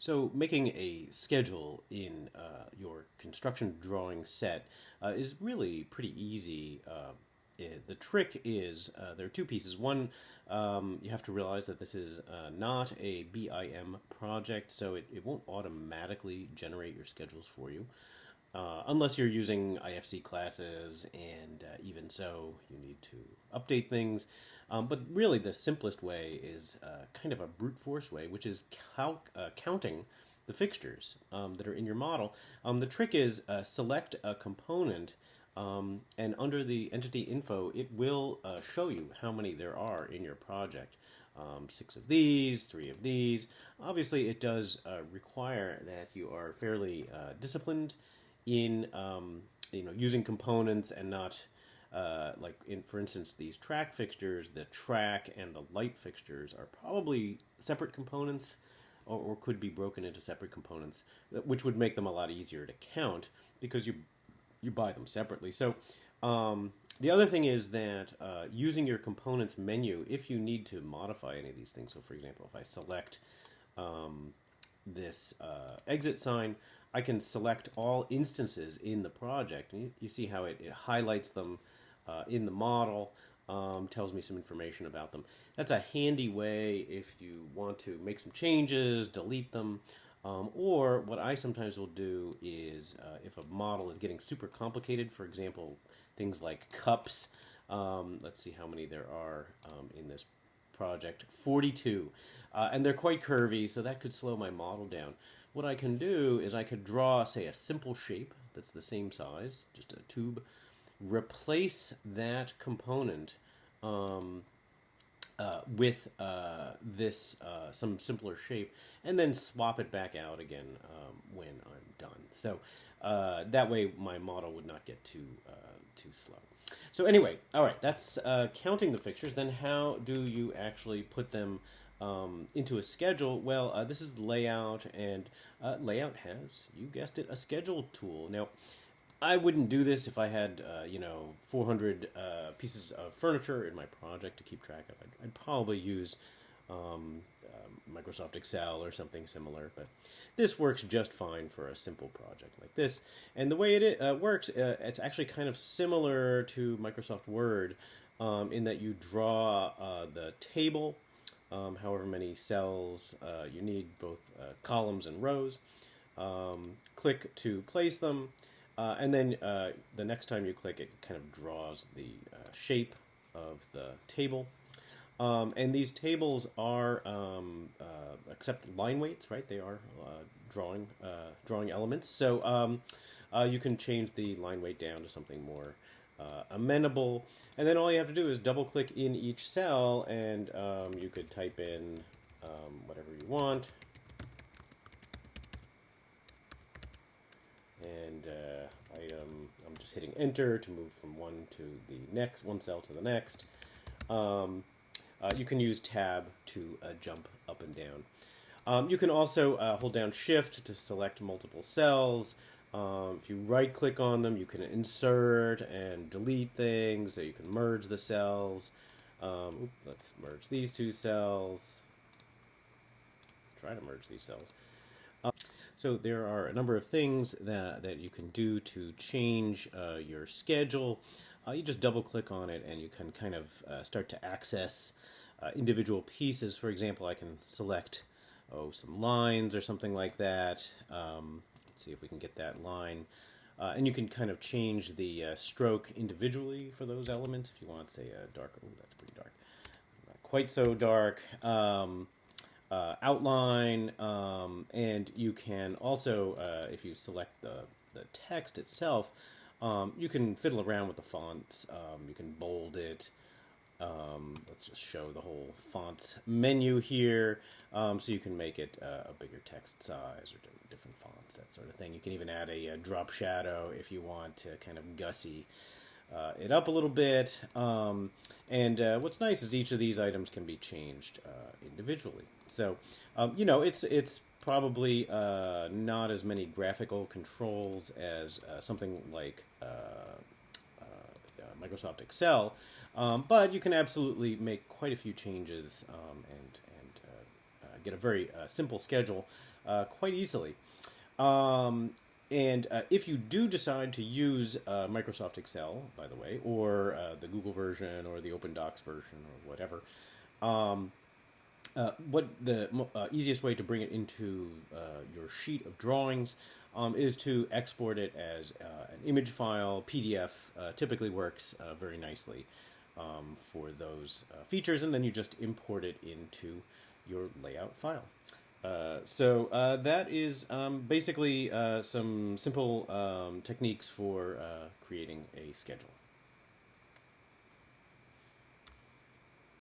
So making a schedule in your construction drawing set is really pretty easy. The trick is there are two pieces. One, you have to realize that this is not a BIM project, so it won't automatically generate your schedules for you. Unless you're using IFC classes, and even so, you need to update things. But really, the simplest way is kind of a brute force way, which is counting the fixtures that are in your model. The trick is select a component, and under the entity info, it will show you how many there are in your project. Six of these, three of these. Obviously, it does require that you are fairly disciplined in using components and not like in, for instance, these track fixtures. The track and the light fixtures are probably separate components, or could be broken into separate components, which would make them a lot easier to count because you buy them separately. So the other thing is that using your components menu, if you need to modify any of these things. So, for example, if I select this exit sign, I can select all instances in the project. And you see how it highlights them in the model, tells me some information about them. That's a handy way if you want to make some changes, delete them. Or what I sometimes will do is if a model is getting super complicated, for example, things like cups. Let's see how many there are in this project. 42. And they're quite curvy, so that could slow my model down. What I can do is I could draw, say, a simple shape that's the same size, just a tube, replace that component with this some simpler shape, and then swap it back out again when I'm done. So that way my model would not get too slow. So anyway, all right, that's counting the fixtures. Then how do you actually put them into a schedule? Well, this is layout, and layout has, you guessed it, a schedule tool. Now, I wouldn't do this if I had 400 pieces of furniture in my project to keep track of. I'd probably use Microsoft Excel or something similar, but this works just fine for a simple project like this. And the way it works, it's actually kind of similar to Microsoft Word in that you draw the table, however many cells you need, both columns and rows. Click to place them. And then the next time you click, it kind of draws the shape of the table. And these tables are accept line weights, right? They are drawing elements. So you can change the line weight down to something more amenable. And then all you have to do is double click in each cell, and you could type in whatever you want. And I'm just hitting enter to move from one cell to the next. You can use tab to jump up and down. You can also hold down shift to select multiple cells. If you right click on them, you can insert and delete things. So you can merge the cells. Let's merge these two cells. Try to merge these cells. So there are a number of things that you can do to change your schedule. You just double click on it and you can kind of start to access individual pieces. For example, I can select some lines or something like that. Let's see if we can get that line. And you can kind of change the stroke individually for those elements. If you want, say, a dark, that's pretty dark. Not quite so dark. Outline, and you can also, if you select the text itself, you can fiddle around with the fonts. You can bold it. Let's just show the whole fonts menu here, so you can make it a bigger text size or different fonts, that sort of thing. You can even add a drop shadow if you want to kind of gussy it up a little bit. And what's nice is each of these items can be changed individually. So, it's probably not as many graphical controls as something like Microsoft Excel, but you can absolutely make quite a few changes and get a very simple schedule quite easily. Um, and if you do decide to use Microsoft Excel, by the way, or the Google version or the Open Docs version or whatever, what the easiest way to bring it into your sheet of drawings is to export it as an image file. PDF typically works very nicely for those features, and then you just import it into your layout file. So that is basically some simple techniques for creating a schedule.